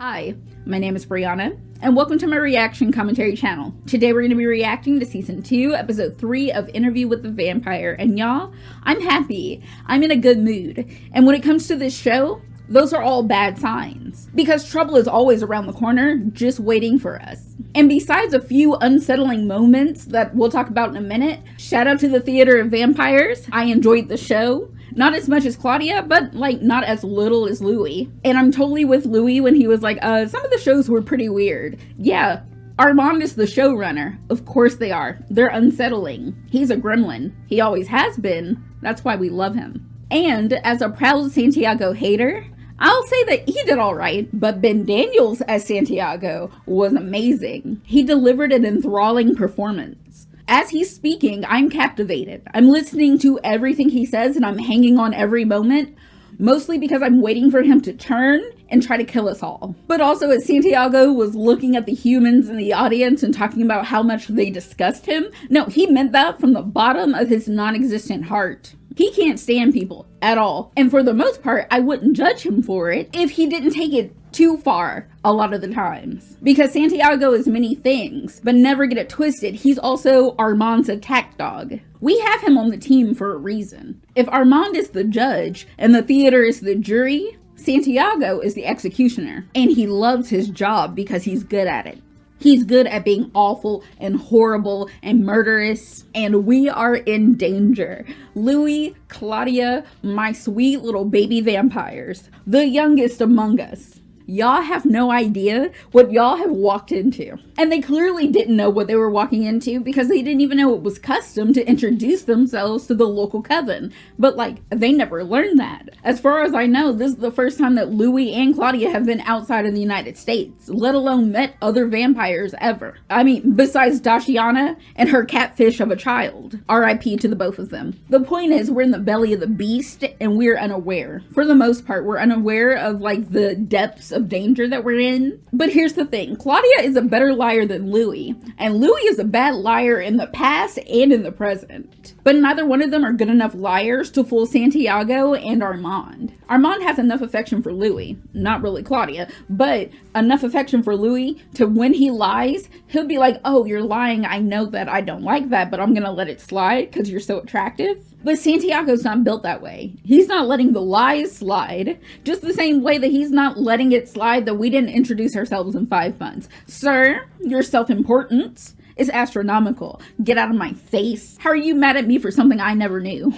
Hi, my name is Brianna, and welcome to my reaction commentary channel. Today we're going to be reacting to Season 2, Episode 3 of Interview with the Vampire, and y'all, I'm happy. I'm in a good mood, and when it comes to this show, those are all bad signs, because trouble is always around the corner, just waiting for us. And besides a few unsettling moments that we'll talk about in a minute, shout out to the Theater of Vampires. I enjoyed the show. Not as much as Claudia, but not as little as Louis. And I'm totally with Louis when he was like, some of the shows were pretty weird. Yeah, Armand is the showrunner. Of course they are. They're unsettling. He's a gremlin. He always has been. That's why we love him. And as a proud Santiago hater, I'll say that he did alright, but Ben Daniels as Santiago was amazing. He delivered an enthralling performance. As he's speaking, I'm captivated. I'm listening to everything he says and I'm hanging on every moment, mostly because I'm waiting for him to turn and try to kill us all. But also as Santiago was looking at the humans in the audience and talking about how much they disgust him, no, he meant that from the bottom of his non-existent heart. He can't stand people at all. And for the most part, I wouldn't judge him for it if he didn't take it too far a lot of the times. Because Santiago is many things, but never get it twisted, he's also Armand's attack dog. We have him on the team for a reason. If Armand is the judge and the theater is the jury, Santiago is the executioner. And he loves his job because he's good at it. He's good at being awful and horrible and murderous, and we are in danger. Louis, Claudia, my sweet little baby vampires, the youngest among us. Y'all have no idea what y'all have walked into. And they clearly didn't know what they were walking into because they didn't even know it was custom to introduce themselves to the local coven. But they never learned that. As far as I know, this is the first time that Louis and Claudia have been outside of the United States, let alone met other vampires ever. I mean, besides Daciana and her catfish of a child. R.I.P. to the both of them. The point is, we're in the belly of the beast and we're unaware. For the most part, we're unaware of the depths of danger that we're in. But here's the thing, Claudia is a better liar than Louis, and Louis is a bad liar in the past and in the present. But neither one of them are good enough liars to fool Santiago and Armand. Armand has enough affection for Louis, not really Claudia, but enough affection for Louis to when he lies, he'll be like, oh, you're lying, I know that, I don't like that, but I'm gonna let it slide because you're so attractive. But Santiago's not built that way. He's not letting the lies slide, just the same way that he's not letting it slide that we didn't introduce ourselves in 5 months. Sir, your self-importance is astronomical. Get out of my face. How are you mad at me for something I never knew?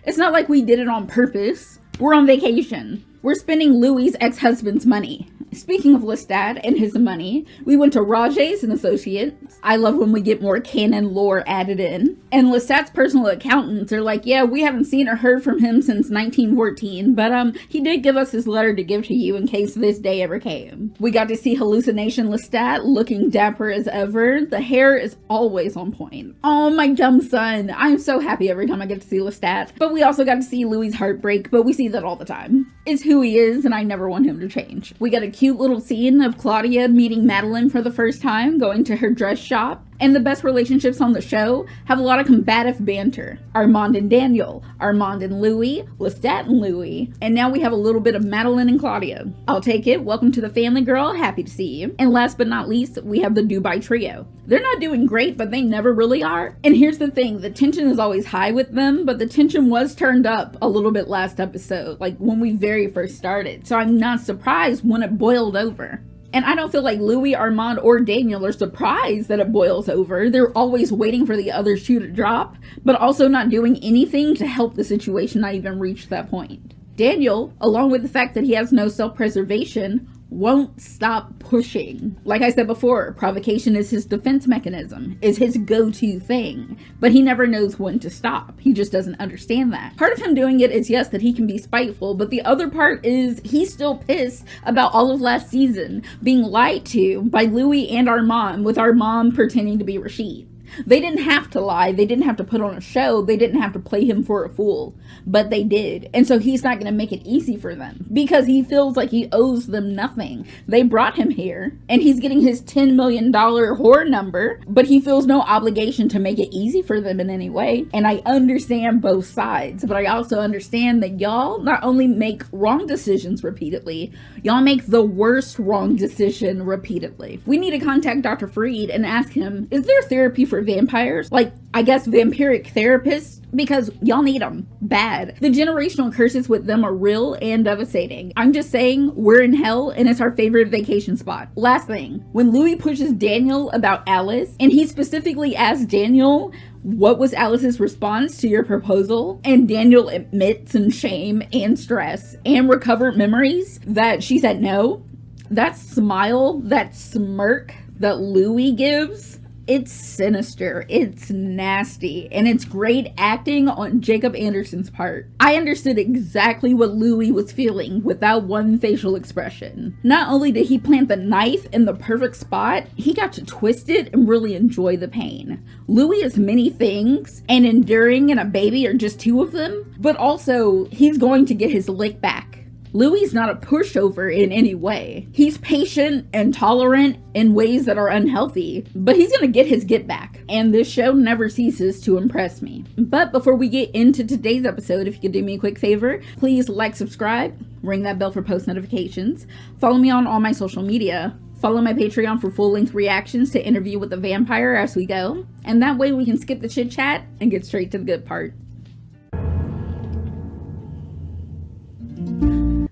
It's not like we did it on purpose. We're on vacation. We're spending Louis' ex-husband's money. Speaking of Lestat and his money, we went to Rajes and Associates. I love when we get more canon lore added in. And Lestat's personal accountants are like, yeah, we haven't seen or heard from him since 1914, but he did give us his letter to give to you in case this day ever came. We got to see hallucination Lestat looking dapper as ever. The hair is always on point. Oh, my dumb son. I'm so happy every time I get to see Lestat. But we also got to see Louis' heartbreak, but we see that all the time. It's who he is, and I never want him to change. We got a cute little scene of Claudia meeting Madeline for the first time, going to her dress shop. And the best relationships on the show have a lot of combative banter. Armand and Daniel, Armand and Louis, Lestat and Louis, and now we have a little bit of Madeline and Claudia. I'll take it. Welcome to the family, girl. Happy to see you. And last but not least, we have the Dubai trio. They're not doing great, but they never really are. And here's the thing, the tension is always high with them, but the tension was turned up a little bit last episode, when we very first started. So I'm not surprised when it boiled over. And I don't feel like Louis, Armand, or Daniel are surprised that it boils over. They're always waiting for the other shoe to drop, but also not doing anything to help the situation not even reach that point. Daniel, along with the fact that he has no self-preservation, won't stop pushing. Like I said before, provocation is his defense mechanism, is his go-to thing, but he never knows when to stop. He just doesn't understand that. Part of him doing it is, yes, that he can be spiteful, but the other part is he's still pissed about all of last season being lied to by Louis and Armand, with Armand pretending to be Rashid. They didn't have to lie. They didn't have to put on a show. They didn't have to play him for a fool. But they did. And so he's not going to make it easy for them because he feels like he owes them nothing. They brought him here and he's getting his $10 million whore number, but he feels no obligation to make it easy for them in any way. And I understand both sides, but I also understand that y'all not only make wrong decisions repeatedly, y'all make the worst wrong decision repeatedly. We need to contact Dr. Freed and ask him, is there therapy for vampires? Like, I guess vampiric therapists? Because y'all need them bad. The generational curses with them are real and devastating. I'm just saying, we're in hell and it's our favorite vacation spot. Last thing, when Louis pushes Daniel about Alice, and he specifically asked Daniel, what was Alice's response to your proposal? And Daniel admits in shame and stress and recovered memories that she said no. That smile, that smirk that Louis gives, it's sinister, it's nasty, and it's great acting on Jacob Anderson's part. I understood exactly what Louis was feeling without one facial expression. Not only did he plant the knife in the perfect spot, he got to twist it and really enjoy the pain. Louis is many things, and Enduring and a baby are just two of them, but also he's going to get his lick back. Louis not a pushover in any way. He's patient and tolerant in ways that are unhealthy, but he's gonna get his get back. And this show never ceases to impress me. But before we get into today's episode, if you could do me a quick favor, please like, subscribe, ring that bell for post notifications, follow me on all my social media, follow my Patreon for full-length reactions to Interview with the Vampire as we go, and that way we can skip the chit chat and get straight to the good part.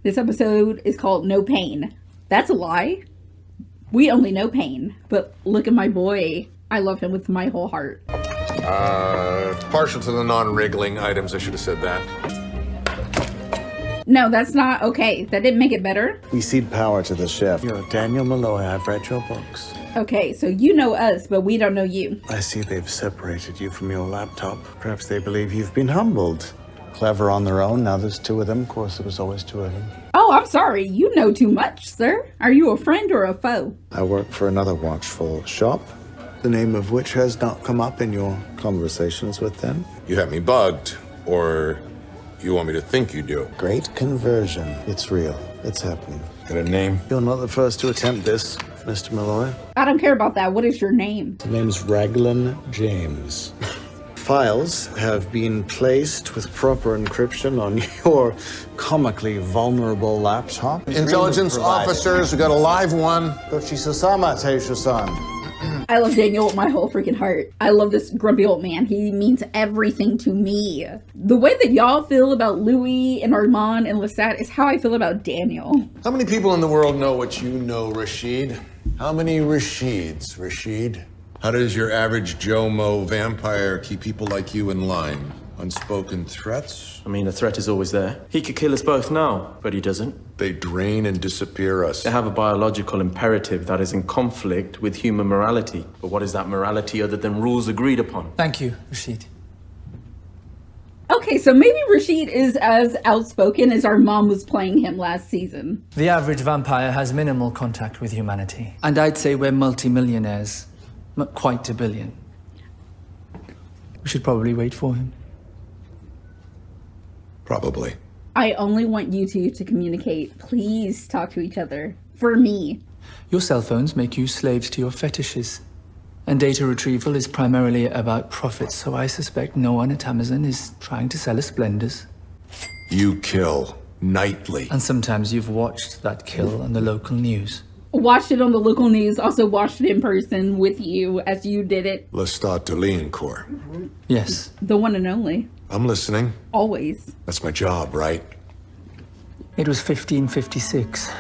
This episode is called No Pain. That's a lie. We only know pain, but look at my boy. I love him with my whole heart. Partial to the non-wriggling items. I should have said that. No, that's not okay. That didn't make it better. We cede power to the chef. You're Daniel Malloy. I've read your books. Okay, so you know us, but we don't know you. I see they've separated you from your laptop. Perhaps they believe you've been humbled. Clever on their own. Now there's two of them. Of course, there was always two of them. Oh, I'm sorry. You know too much, sir. Are you a friend or a foe? I work for another watchful shop, the name of which has not come up in your conversations with them. You have me bugged, or you want me to think you do? Great conversion. It's real. It's happening. Got a name? You're not the first to attempt this, Mr. Malloy. I don't care about that. What is your name? The name's Raglan James. Files have been placed with proper encryption on your comically vulnerable laptop. Intelligence officers, we got a live one. I love Daniel with my whole freaking heart. I love this grumpy old man. He means everything to me. The way that y'all feel about Louis and Armand and Lestat is how I feel about Daniel. How many people in the world know what you know, Rashid? How many Rashids, Rashid? How does your average Joe Mo vampire keep people like you in line? Unspoken threats? I mean, a threat is always there. He could kill us both now, but he doesn't. They drain and disappear us. They have a biological imperative that is in conflict with human morality. But what is that morality other than rules agreed upon? Thank you, Rashid. Okay, so maybe Rashid is as outspoken as our mom was playing him last season. The average vampire has minimal contact with humanity. And I'd say we're multimillionaires. Not quite a billion. We should probably wait for him. Probably. I only want you two to communicate. Please talk to each other. For me. Your cell phones make you slaves to your fetishes. And data retrieval is primarily about profit, so I suspect no one at Amazon is trying to sell us blenders. You kill nightly. And sometimes you've watched that kill on the local news. Watched it on the local news, also watched it in person with you as you did it. Lestat de Liancourt. Yes. The one and only. I'm listening. Always. That's my job, right? It was 1556.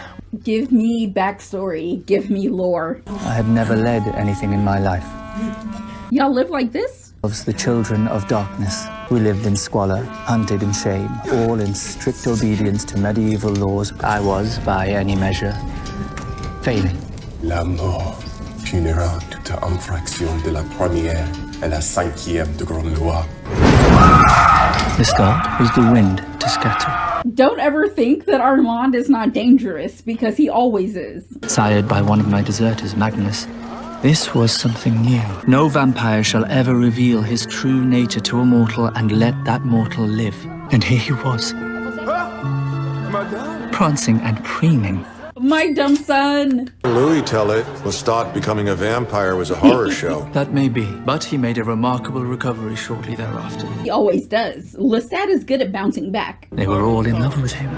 Give me backstory. Give me lore. I had never led anything in my life. Y'all live like this? The children of darkness, who lived in squalor, hunted in shame, all in strict obedience to medieval laws. I was, by any measure, failing. La mort punira toute infraction de la première et la cinquième de grande loi. The start was the wind to scatter. Don't ever think that Armand is not dangerous, because he always is. Sired by one of my deserters, Magnus, This was something new. No vampire shall ever reveal his true nature to a mortal and let that mortal live. And here he was, prancing and preening. My dumb son. Louis tell it, Lestat becoming a vampire was a horror show. That may be, but he made a remarkable recovery shortly thereafter. He always does. Lestat is good at bouncing back. They were all in love with him.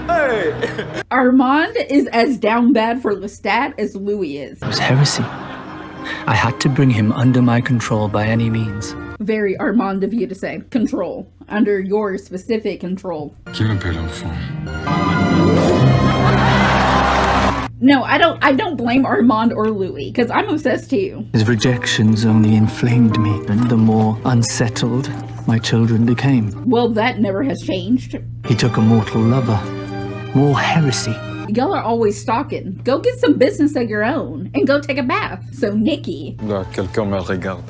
Armand is as down bad for Lestat as Louis is. It was heresy. I had to bring him under my control by any means. Very Armand of you to say. Control. Under your specific control. Qui m'appelle enfant? No, I don't blame Armand or Louis, because I'm obsessed too. His rejections only inflamed me, and the more unsettled my children became. Well, that never has changed. He took a mortal lover. More heresy. Y'all are always stalking. Go get some business of your own, and go take a bath. So Nikki... Là, quelqu'un me regarde.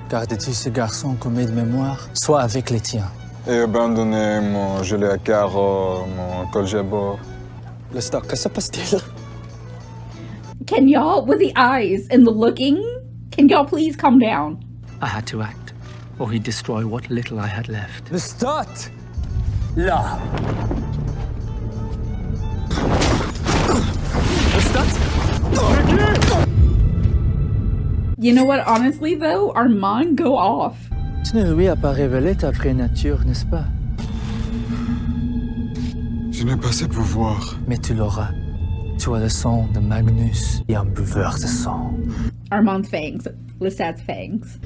Gardes-tu ce garçon comme aide-mémoire? Sois avec les tiens. Et abandonner mon gilet à carreaux, mon collier à bord. Lestat, que se passe-t-il? Can y'all, with the eyes and the looking, can y'all please calm down? I had to act, or he'd destroy what little I had left. Lestat! Là! You know what, honestly though, Armand, go off. Tu ne lui as pas révélé ta vraie nature, n'est-ce pas? Je n'ai pas ces pouvoirs. Mais tu l'auras. Tu as le sang de Magnus et un buveur de sang. Armand's fangs. Lestat's fangs.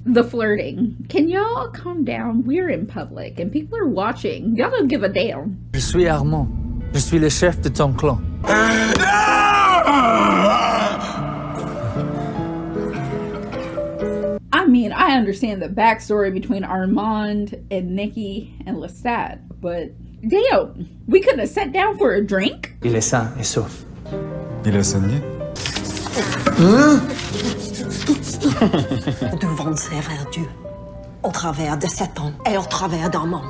The flirting. Can y'all calm down? We're in public and people are watching. Y'all don't give a damn. Je suis Armand. Je suis le chef de ton clan. I mean, I understand the backstory between Armand and Nikki and Lestat, but damn, we couldn't have sat down for a drink? Il est sain et sauf. Il a saigné? Nous devons servir Dieu au travers de Satan et au travers d'Armand.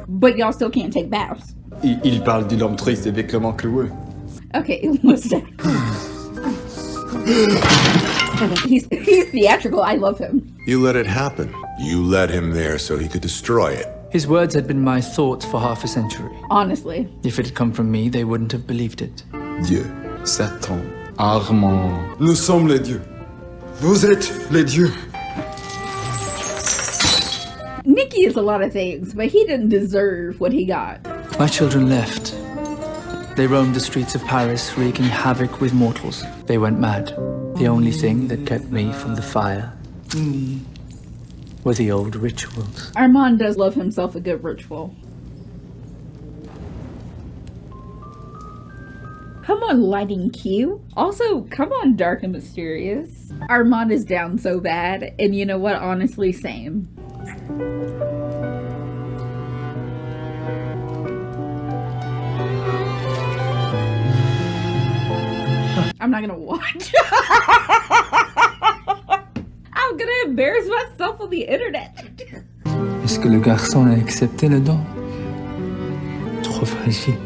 But y'all still can't take baths. Il parle d'une homme triste et vêtement cloué. Okay, Lestat. He's theatrical. I love him. You let it happen. You led him there so he could destroy it. His words had been my thoughts for half a century. Honestly. If it had come from me, they wouldn't have believed it. Dieu, Satan, Armand. Nous sommes les dieux. Vous êtes les dieux. Nikki is a lot of things, but he didn't deserve what he got. My children left. They roamed the streets of Paris, wreaking havoc with mortals. They went mad. The only thing that kept me from the fire were the old rituals. Armand does love himself a good ritual. Come on, lighting Q. Also, come on, dark and mysterious. Armand is down so bad, and you know what? Honestly, same. I'm not gonna watch. I'm gonna embarrass myself on the internet. Est-ce que le garçon a accepté le don? Trop fragile.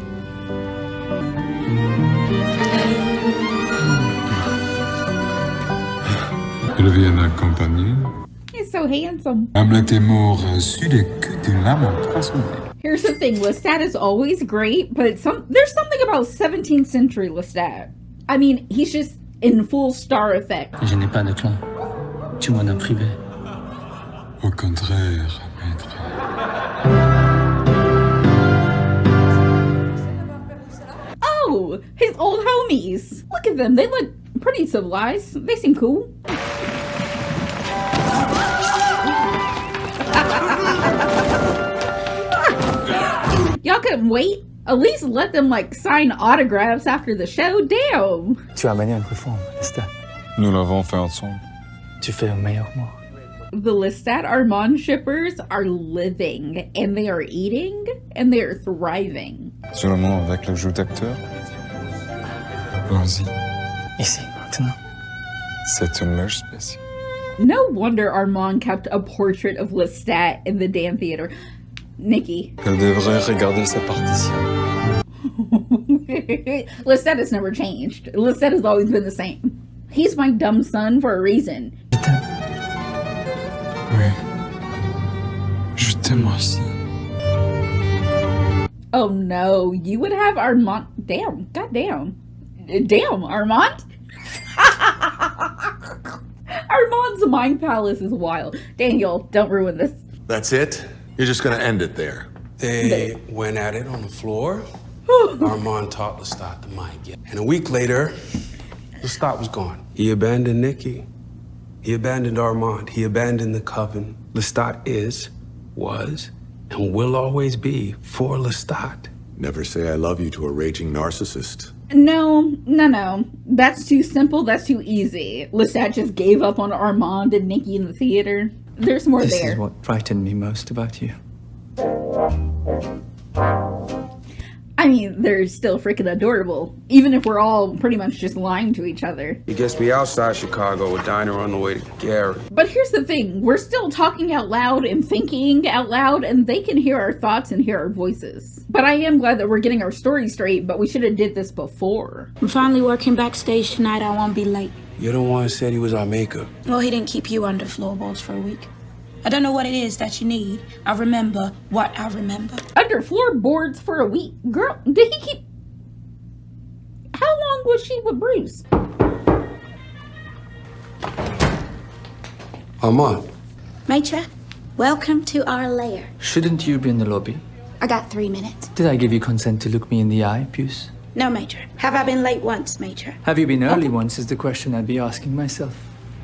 Il vient accompagner. He's so handsome. Hamlet est mort sur les queues d'une lame empoisonnée. Here's the thing, Lestat is always great, but there's something about 17th century Lestat. I mean, he's just in full star effect. Je n'ai pas de clan. Tu m'en as privé. Au contraire, maître. Oh, his old homies. Look at them. They look pretty civilized. They seem cool. Y'all couldn't wait? At least let them like sign autographs after the show. Damn. Tu as mené une réforme, Lestat. Nous l'avons fait ensemble. Tu fais un meilleur moi. The Lestat Armand shippers are living, and they are eating, and they are thriving. Seulement avec le jeu d'acteur. Allons-y. Ici, maintenant. C'est une loge spéciale. No wonder Armand kept a portrait of Lestat in the damn theater. Nikki. Elle devrait regarder sa partition. Lestat has never changed. Lestat has always been the same. He's my dumb son for a reason. Oui. Je t'aime aussi. Oh no, you would have Armand. Damn, goddamn. Damn, Armand? Armand's mind palace is wild. Daniel, don't ruin this. That's it? You're just gonna end it there? They went at it on the floor. Armand taught Lestat the mic. And a week later, Lestat was gone. He abandoned Nikki. He abandoned Armand. He abandoned the coven. Lestat is, was, and will always be for Lestat. Never say I love you to a raging narcissist. No. That's too simple. That's too easy. Lestat just gave up on Armand and Nikki in the theater. There's more This there. is what frightened me most about you. I mean, they're still freaking adorable. Even if we're all pretty much just lying to each other. He gets me outside Chicago with Dinah on the way to Gary. But here's the thing. We're still talking out loud and thinking out loud, and they can hear our thoughts and hear our voices. But I am glad that we're getting our story straight, but we should have did this before. I'm finally working backstage tonight. I won't be late. You're the one who said he was our maker. Well, he didn't keep you under floorboards for a week. I don't know what it is that you need. I remember what I remember. Under floorboards for a week? Girl, did he keep... How long was she with Bruce? Armand. Maitre, welcome to our lair. Shouldn't you be in the lobby? I got 3 minutes. Did I give you consent to look me in the eye, Puce? No, Maitre. Have I been late once, Maitre? Have you been early once is the question I'd be asking myself.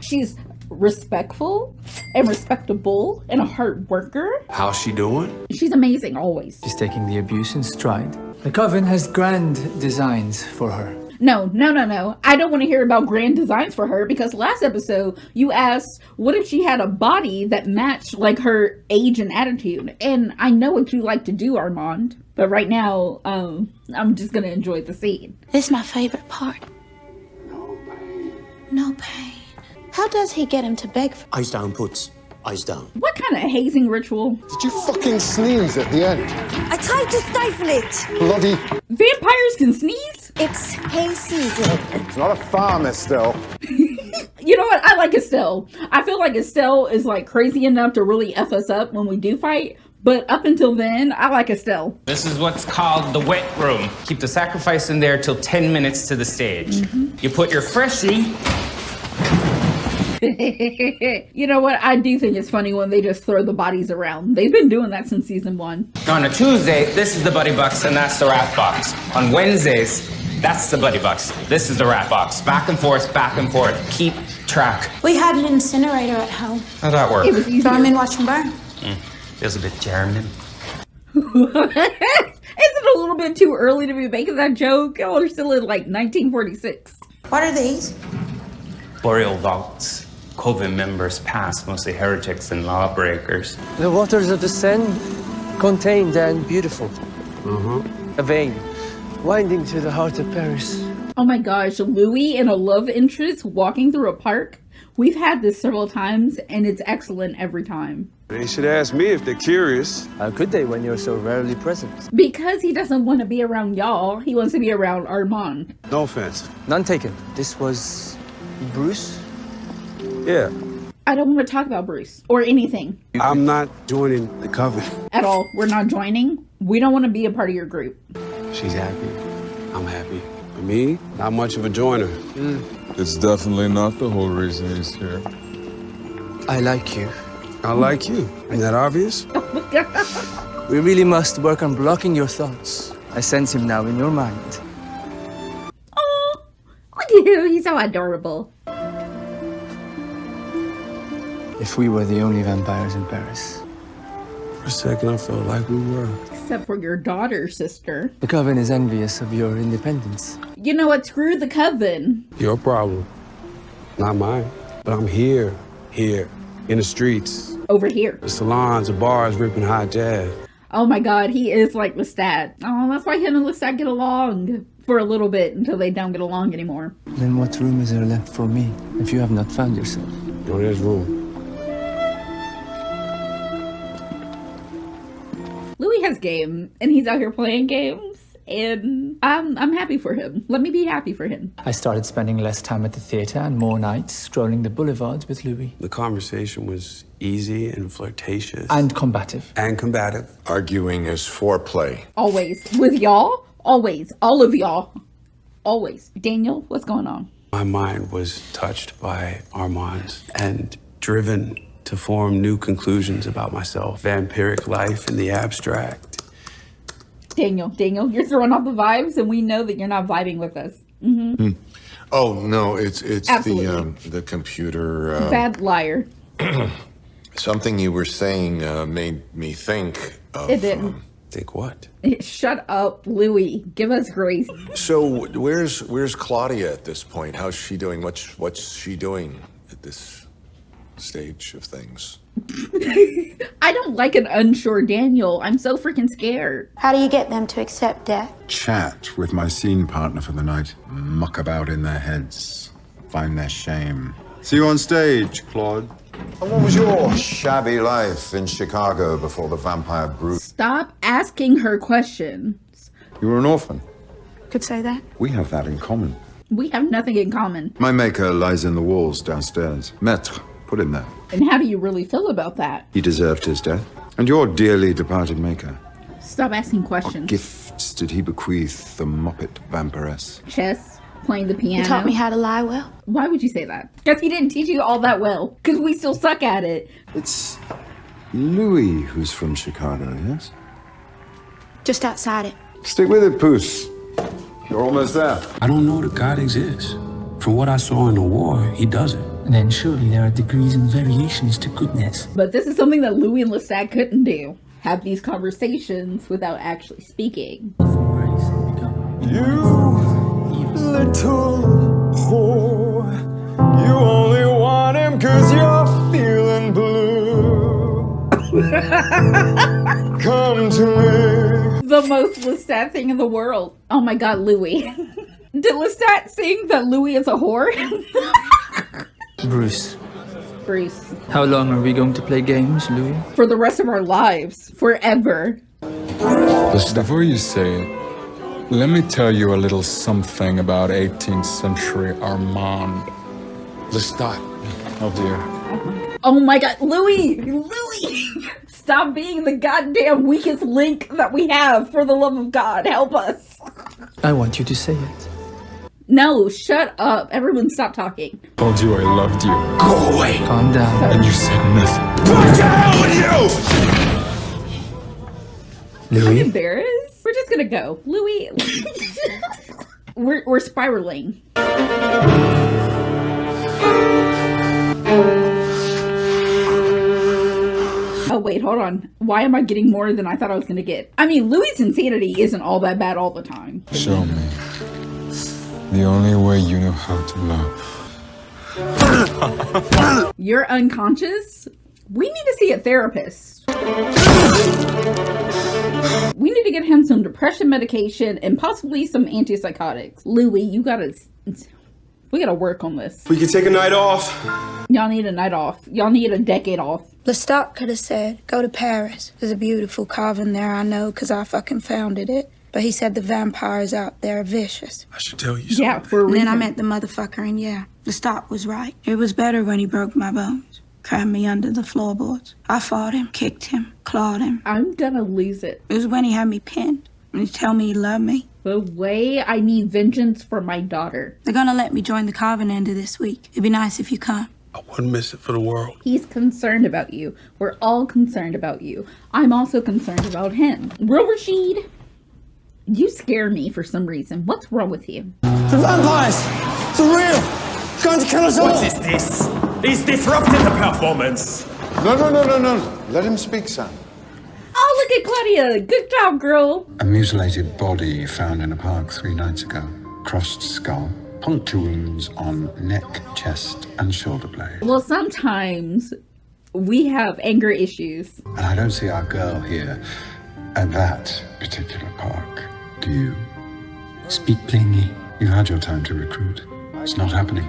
She's respectful and respectable and a hard worker. How's she doing? She's amazing, always. She's taking the abuse in stride. The coven has grand designs for her. No. I don't want to hear about grand designs for her because last episode you asked what if she had a body that matched like her age and attitude. And I know what you like to do, Armand. But right now, I'm just going to enjoy the scene. This is my favorite part. No pain. How does he get him to beg for... Eyes down, Puts. Eyes down. What kind of hazing ritual? Did you fucking sneeze at the end? I tried to stifle it. Bloody... Vampires can sneeze? It's hay season. It's not a farm, Estelle. You know what? I like Estelle. I feel like Estelle is like crazy enough to really F us up when we do fight. But up until then, I like Estelle. This is what's called the wet room. Keep the sacrifice in there till 10 minutes to the stage. You put your freshie... You know what? I do think it's funny when they just throw the bodies around. They've been doing that since season 1. On a Tuesday, this is the buddy box and that's the rat box. On Wednesdays, that's the buddy box. This is the rat box. Back and forth, Keep track. We had an incinerator at home. How'd that work? It was easier. Throw him in, watch him burn. Feels a bit German. Isn't it a little bit too early to be making that joke? Oh, we're still in like 1946. What are these? Burial vaults. Coven members past, mostly heretics and lawbreakers. The waters of the Seine, contained and beautiful. A vein, winding to the heart of Paris. Oh my gosh, Louis and a love interest walking through a park. We've had this several times and it's excellent every time. They should ask me if they're curious. How could they when you're so rarely present? Because he doesn't want to be around y'all, he wants to be around Armand. No offense. None taken. This was Bruce? Yeah. I don't want to talk about Bruce or anything. I'm not joining the coven. At all. We're not joining. We don't want to be a part of your group. She's happy. I'm happy. For me, not much of a joiner. It's definitely not the whole reason he's here. I like you. I like you. Isn't that obvious? Oh my God. We really must work on blocking your thoughts. I sense him now in your mind. Oh, look at him. He's so adorable. If we were the only vampires in Paris. For a second, I felt like we were. Except for your daughter, sister. The coven is envious of your independence. You know what? Screw the coven. Your problem. Not mine. But I'm here. In the streets. Over here. The salons, the bars, ripping hot jazz. Oh my God, he is like Lestat. Oh, that's why him and Lestat get along for a little bit until they don't get along anymore. Then what room is there left for me if you have not found yourself? No, there's room. Louis has game, and he's out here playing games, And I'm happy for him. Let me be happy for him. I started spending less time at the theater and more nights strolling the boulevards with Louis. The conversation was easy and flirtatious. And combative. And combative. Arguing is foreplay. Always. With y'all? Always. All of y'all. Always. Daniel, what's going on? My mind was touched by Armand's and driven to form new conclusions about myself. Vampiric life in the abstract. Daniel, you're throwing off the vibes, and we know that you're not vibing with us. Mm-hmm. Oh, no, it's the computer. Bad liar. Something you were saying made me think of... It didn't. Think what? Shut up, Louis. Give us grace. So where's Claudia at this point? How's she doing? What's she doing at this stage of things? I don't like an unsure Daniel. I'm so freaking scared. How do you get them to accept death? Chat with my scene partner for the night. Muck about in their heads. Find their shame. See you on stage, Claude. And what was your shabby life in Chicago before the vampire brew? Stop asking her questions. You were an orphan. Could say that. We have that in common. We have nothing in common. My maker lies in the walls downstairs. Maître, put him there. And how do you really feel about that? He deserved his death. And your dearly departed maker. Stop asking questions. What gifts did he bequeath the Muppet vampiress? Chess, playing the piano. He taught me how to lie well. Why would you say that? Because he didn't teach you all that well. Because we still suck at it. It's Louis who's from Chicago, yes? Just outside it. Stick with it, Puss. You're almost there. I don't know that God exists. From what I saw in the war, he doesn't. And then surely there are degrees and variations to goodness. But this is something that Louis and Lestat couldn't do. Have these conversations without actually speaking. You little whore, you only want him cause you're feeling blue. Come to me. The most Lestat thing in the world. Oh my god, Louis. Did Lestat sing that Louis is a whore? Bruce. How long are we going to play games, Louis? For the rest of our lives. Forever. Before you say it, let me tell you a little something about 18th century Armand. Lestat. Oh dear. Oh my god, Louis! Stop being the goddamn weakest link that we have, for the love of God, help us. I want you to say it. No, shut up. Everyone stop talking. Told you I loved you. Go away! Calm down. And you said nothing. What the hell with you? Louis? I'm embarrassed. We're just gonna go. Louis. We're spiraling. Oh wait, hold on. Why am I getting more than I thought I was gonna get? I mean, Louis' insanity isn't all that bad all the time. Show me. The only way you know how to love. You're unconscious? We need to see a therapist. We need to get him some depression medication and possibly some antipsychotics. Louis, we gotta work on this. We could take a night off. Y'all need a night off. Y'all need a decade off. Lestat could have said, go to Paris. There's a beautiful coven there, I know, because I fucking founded it. But he said the vampires out there are vicious. I should tell you something. Yeah, for a And reason. then I met the motherfucker, and yeah, Lestat was right. It was better when he broke my bones, crammed me under the floorboards. I fought him, kicked him, clawed him. I'm gonna lose it. It was when he had me pinned, and he told me he loved me. The way I need vengeance for my daughter. They're gonna let me join the coven end of this week. It'd be nice if you come. I wouldn't miss it for the world. He's concerned about you. We're all concerned about you. I'm also concerned about him. Real Rashid, you scare me for some reason. What's wrong with you? The vampires! They're real! Going to kill us all! What is this? He's disrupted the performance! No. Let him speak, Sam. Oh, look at Claudia. Good job, girl. A mutilated body found in a park 3 nights ago. Crossed skull. Puncture wounds on neck, chest, and shoulder blade. Well, sometimes we have anger issues. And I don't see our girl here at that particular park. Do you? Speak plainly. You've had your time to recruit. It's not happening.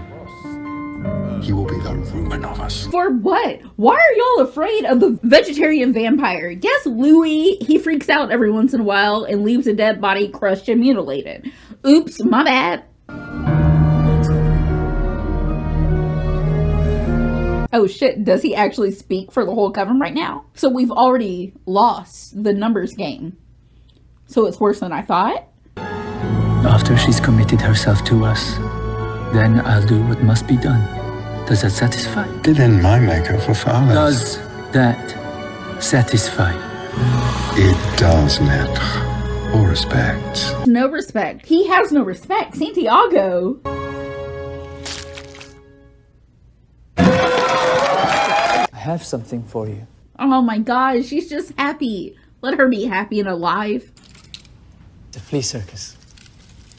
He will be the ruin of us. For what? Why are y'all afraid of the vegetarian vampire? Yes, Louis, he freaks out every once in a while and leaves a dead body crushed and mutilated. Oops, my bad. Oh shit, does he actually speak for the whole coven right now? So we've already lost the numbers game. So it's worse than I thought? After she's committed herself to us, then I'll do what must be done. Does that satisfy? Didn't my maker for fathers? Does that satisfy? It does, maître. Or respect. No respect. He has no respect. Santiago. I have something for you. Oh my gosh, she's just happy. Let her be happy and alive. The flea circus.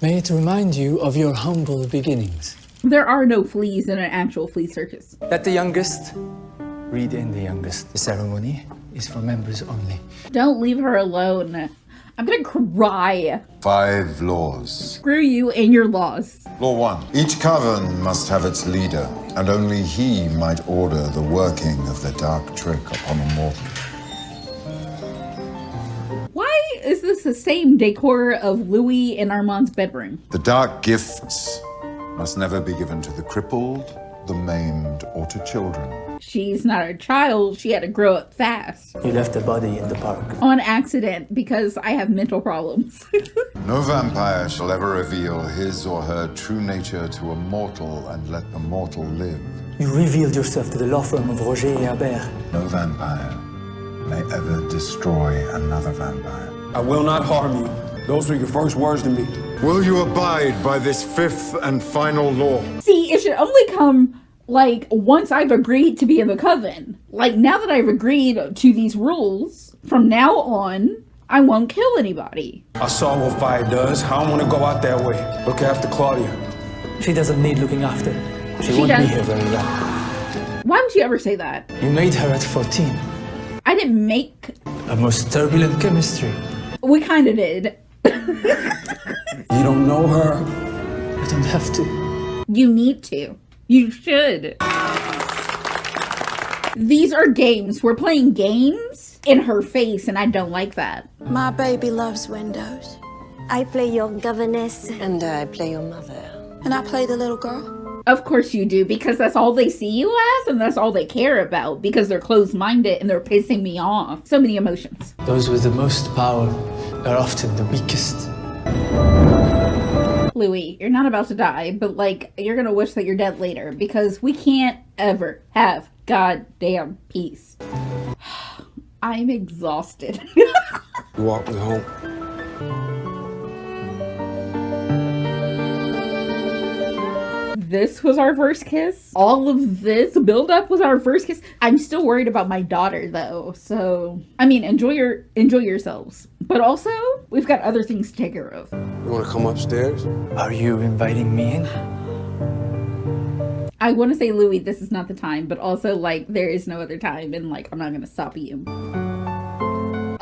May it remind you of your humble beginnings. There are no fleas in an actual flea circus. Let the youngest read in the youngest. The ceremony is for members only. Don't leave her alone. I'm gonna cry. 5 laws. Screw you and your laws. Law 1. Each coven must have its leader, and only he might order the working of the dark trick upon a mortal. Why is this the same decor of Louis and Armand's bedroom? The dark gifts must never be given to the crippled, the maimed, or to children. She's not a child. She had to grow up fast. You left the body in the park. On accident, because I have mental problems. No vampire shall ever reveal his or her true nature to a mortal and let the mortal live. You revealed yourself to the law firm of Roger et Albert. No vampire may ever destroy another vampire. I will not harm you. Those were your first words to me. Will you abide by this 5th and final law? See, it should only come, like, once I've agreed to be in the coven. Like, now that I've agreed to these rules, from now on, I won't kill anybody. I saw what fire does. I don't want to go out that way. Look after Claudia. She doesn't need looking after. She won't be here very long. Why would you ever say that? You made her at 14. I didn't make... A most turbulent chemistry. We kind of did. You don't know her. I don't have to. You need to. You should. These are games. We're playing games in her face, and I don't like that. My baby loves windows. I play your governess. And I play your mother. And I play the little girl. Of course you do, because that's all they see you as, and that's all they care about, because they're closed-minded and they're pissing me off. So many emotions. Those with the most power are often the weakest. Louis, you're not about to die, but like, you're gonna wish that you're dead later, because we can't ever have goddamn peace. I'm exhausted. You walk me home. This was our first kiss. All of this build-up was our first kiss. I'm still worried about my daughter though. So, I mean, enjoy yourselves. But also, we've got other things to take care of. You want to come upstairs? Are you inviting me in? I want to say, Louis, this is not the time, but also, like, there is no other time, and, like, I'm not gonna stop you.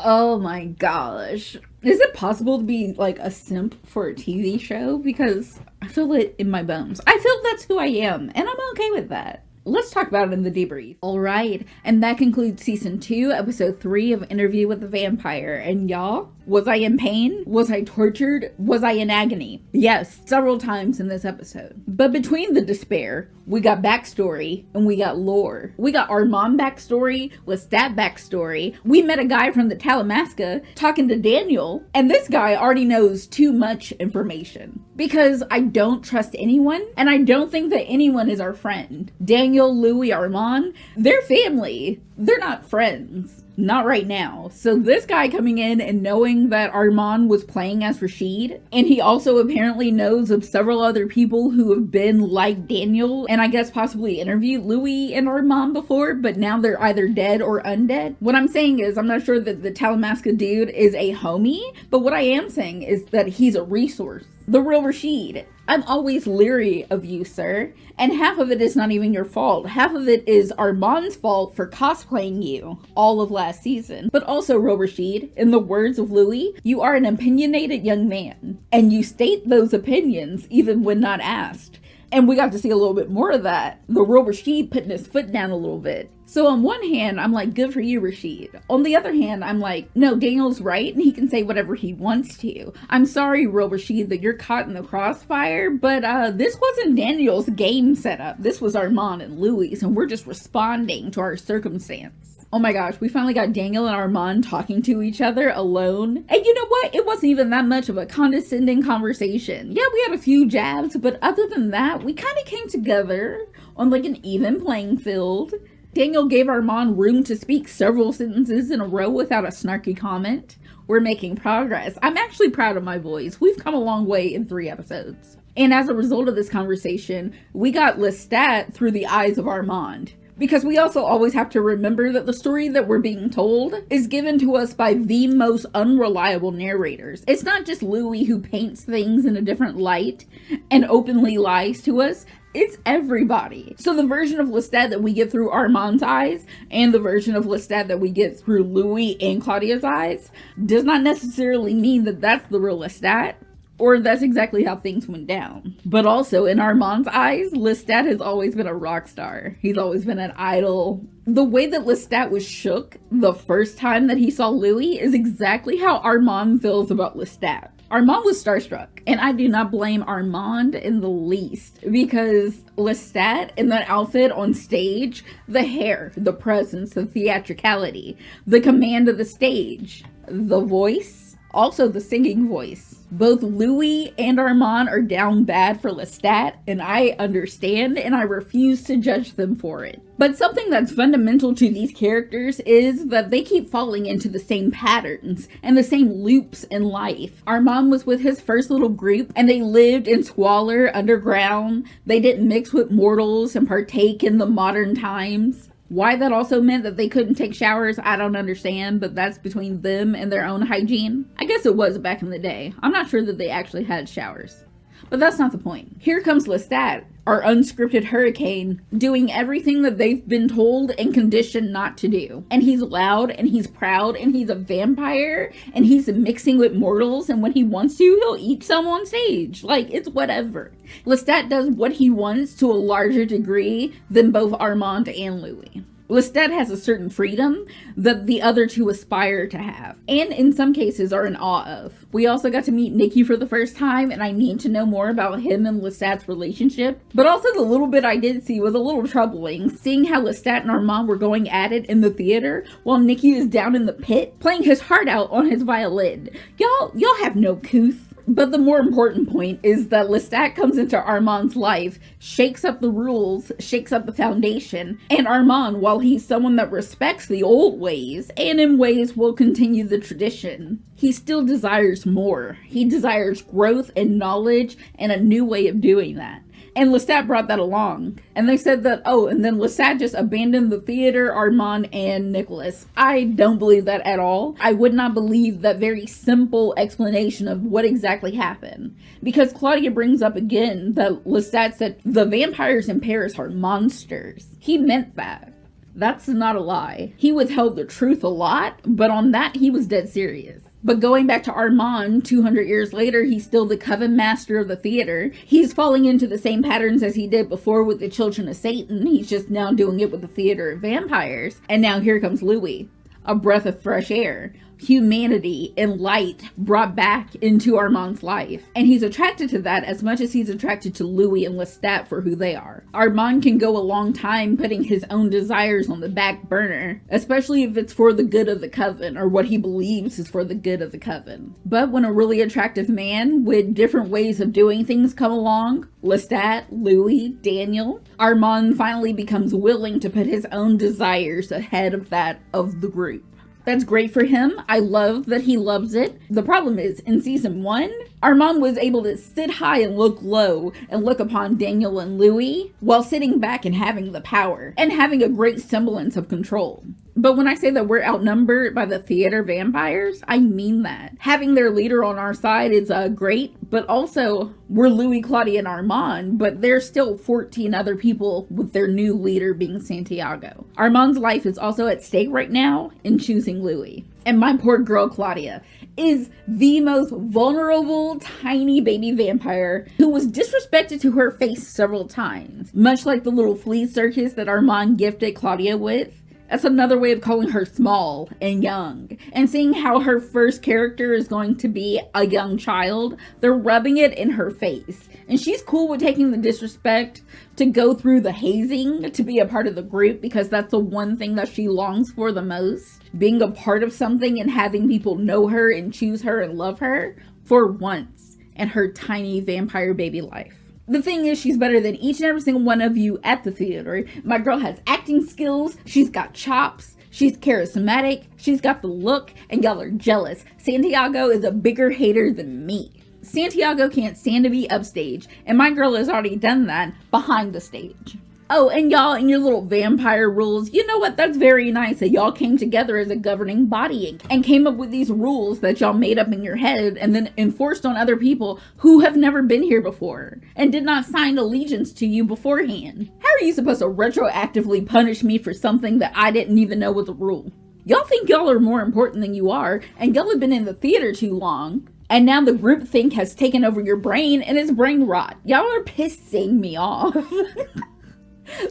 Oh my gosh. Is it possible to be, like, a simp for a TV show? Because I feel it in my bones. I feel that's who I am, and I'm okay with that. Let's talk about it in the debrief. All right, and that concludes season 2, episode 3 of Interview with the Vampire. And y'all, was I in pain? Was I tortured? Was I in agony? Yes, several times in this episode. But between the despair, we got backstory and we got lore. We got Armand backstory, Lestat backstory. We met a guy from the Talamasca talking to Daniel, and this guy already knows too much information. Because I don't trust anyone, and I don't think that anyone is our friend. Daniel, Louis, Armand, they're family. They're not friends. Not right now. So this guy coming in and knowing that Armand was playing as Rashid, and he also apparently knows of several other people who have been like Daniel, and I guess possibly interviewed Louis and Armand before, but now they're either dead or undead. What I'm saying is, I'm not sure that the Talamasca dude is a homie, but what I am saying is that he's a resource. The real Rashid. I'm always leery of you, sir. And half of it is not even your fault. Half of it is Armand's fault for cosplaying you all of last season. But also, real Rashid, in the words of Louis, you are an opinionated young man. And you state those opinions even when not asked. And we got to see a little bit more of that. The real Rashid putting his foot down a little bit. So on one hand, I'm like, good for you, Rashid. On the other hand, I'm like, no, Daniel's right, and he can say whatever he wants to. I'm sorry, real Rashid, that you're caught in the crossfire, but this wasn't Daniel's game setup. This was Armand and Louis, and we're just responding to our circumstance. Oh my gosh, we finally got Daniel and Armand talking to each other alone. And you know what? It wasn't even that much of a condescending conversation. Yeah, we had a few jabs, but other than that, we kind of came together on like an even playing field. Daniel gave Armand room to speak several sentences in a row without a snarky comment. We're making progress. I'm actually proud of my boys. We've come a long way in 3 episodes. And as a result of this conversation, we got Lestat through the eyes of Armand. Because we also always have to remember that the story that we're being told is given to us by the most unreliable narrators. It's not just Louis who paints things in a different light and openly lies to us. It's everybody. So the version of Lestat that we get through Armand's eyes and the version of Lestat that we get through Louis and Claudia's eyes does not necessarily mean that that's the real Lestat, or that's exactly how things went down. But also in Armand's eyes, Lestat has always been a rock star. He's always been an idol. The way that Lestat was shook the first time that he saw Louis is exactly how Armand feels about Lestat. Armand was starstruck, and I do not blame Armand in the least, because Lestat in that outfit on stage, the hair, the presence, the theatricality, the command of the stage, the voice, also the singing voice. Both Louis and Armand are down bad for Lestat, and I understand, and I refuse to judge them for it. But something that's fundamental to these characters is that they keep falling into the same patterns and the same loops in life. Armand was with his first little group, and they lived in squalor underground. They didn't mix with mortals and partake in the modern times. Why that also meant that they couldn't take showers, I don't understand, but that's between them and their own hygiene. I guess it was back in the day. I'm not sure that they actually had showers. But that's not the point. Here comes Lestat, our unscripted hurricane, doing everything that they've been told and conditioned not to do. And he's loud, and he's proud, and he's a vampire, and he's mixing with mortals, and when he wants to, he'll eat some on stage. Like, it's whatever. Lestat does what he wants to a larger degree than both Armand and Louis. Lestat has a certain freedom that the other two aspire to have, and in some cases are in awe of. We also got to meet Nikki for the first time, and I need to know more about him and Lestat's relationship. But also the little bit I did see was a little troubling, seeing how Lestat and Armand were going at it in the theater, while Nikki is down in the pit, playing his heart out on his violin. Y'all have no couth. But the more important point is that Lestat comes into Armand's life, shakes up the rules, shakes up the foundation, and Armand, while he's someone that respects the old ways, and in ways will continue the tradition, he still desires more. He desires growth and knowledge and a new way of doing that. And Lestat brought that along. And they said that, oh, and then Lestat just abandoned the theater, Armand, and Nicholas. I don't believe that at all. I would not believe that very simple explanation of what exactly happened. Because Claudia brings up again that Lestat said the vampires in Paris are monsters. He meant that. That's not a lie. He withheld the truth a lot, but on that he was dead serious. But going back to Armand, 200 years later, he's still the coven master of the theater. He's falling into the same patterns as he did before with the Children of Satan. He's just now doing it with the theater of vampires. And now here comes Louis, a breath of fresh air. Humanity and light brought back into Armand's life. And he's attracted to that as much as he's attracted to Louis and Lestat for who they are. Armand can go a long time putting his own desires on the back burner, especially if it's for the good of the coven, or what he believes is for the good of the coven. But when a really attractive man with different ways of doing things come along, Lestat, Louis, Daniel, Armand finally becomes willing to put his own desires ahead of that of the group. That's great for him. I love that he loves it. The problem is, in season 1, Armand was able to sit high and look low and look upon Daniel and Louis while sitting back and having the power and having a great semblance of control. But when I say that we're outnumbered by the theater vampires, I mean that. Having their leader on our side is great, but also we're Louis, Claudia, and Armand, but there's still 14 other people with their new leader being Santiago. Armand's life is also at stake right now in choosing Louis. And my poor girl Claudia is the most vulnerable tiny baby vampire who was disrespected to her face several times. Much like the little flea circus that Armand gifted Claudia with. That's another way of calling her small and young. And seeing how her first character is going to be a young child, they're rubbing it in her face. And she's cool with taking the disrespect to go through the hazing to be a part of the group because that's the one thing that she longs for the most. Being a part of something and having people know her and choose her and love her for once in her tiny vampire baby life. The thing is, she's better than each and every single one of you at the theater. My girl has acting skills, she's got chops, she's charismatic, she's got the look, and y'all are jealous. Santiago is a bigger hater than me. Santiago can't stand to be upstage, and my girl has already done that behind the stage. Oh, and y'all in your little vampire rules, you know what? That's very nice that y'all came together as a governing body and came up with these rules that y'all made up in your head and then enforced on other people who have never been here before and did not sign allegiance to you beforehand. How are you supposed to retroactively punish me for something that I didn't even know was a rule? Y'all think y'all are more important than you are, and y'all have been in the theater too long. And now the groupthink has taken over your brain and it's brain rot. Y'all are pissing me off.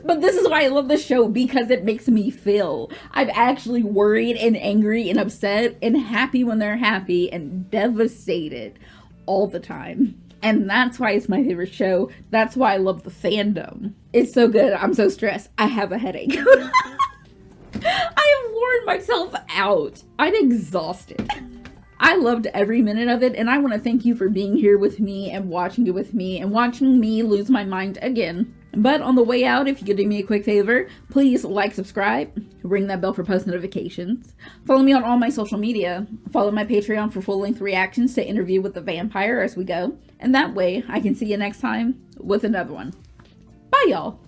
But this is why I love the show, because it makes me feel. I'm actually worried and angry and upset and happy when they're happy and devastated all the time. And that's why it's my favorite show. That's why I love the fandom. It's so good. I'm so stressed. I have a headache. I have worn myself out. I'm exhausted. I loved every minute of it, and I want to thank you for being here with me and watching it with me and watching me lose my mind again. But on the way out, if you could do me a quick favor, please like, subscribe, ring that bell for post notifications. Follow me on all my social media. Follow my Patreon for full-length reactions to Interview with the Vampire as we go. And that way, I can see you next time with another one. Bye, y'all.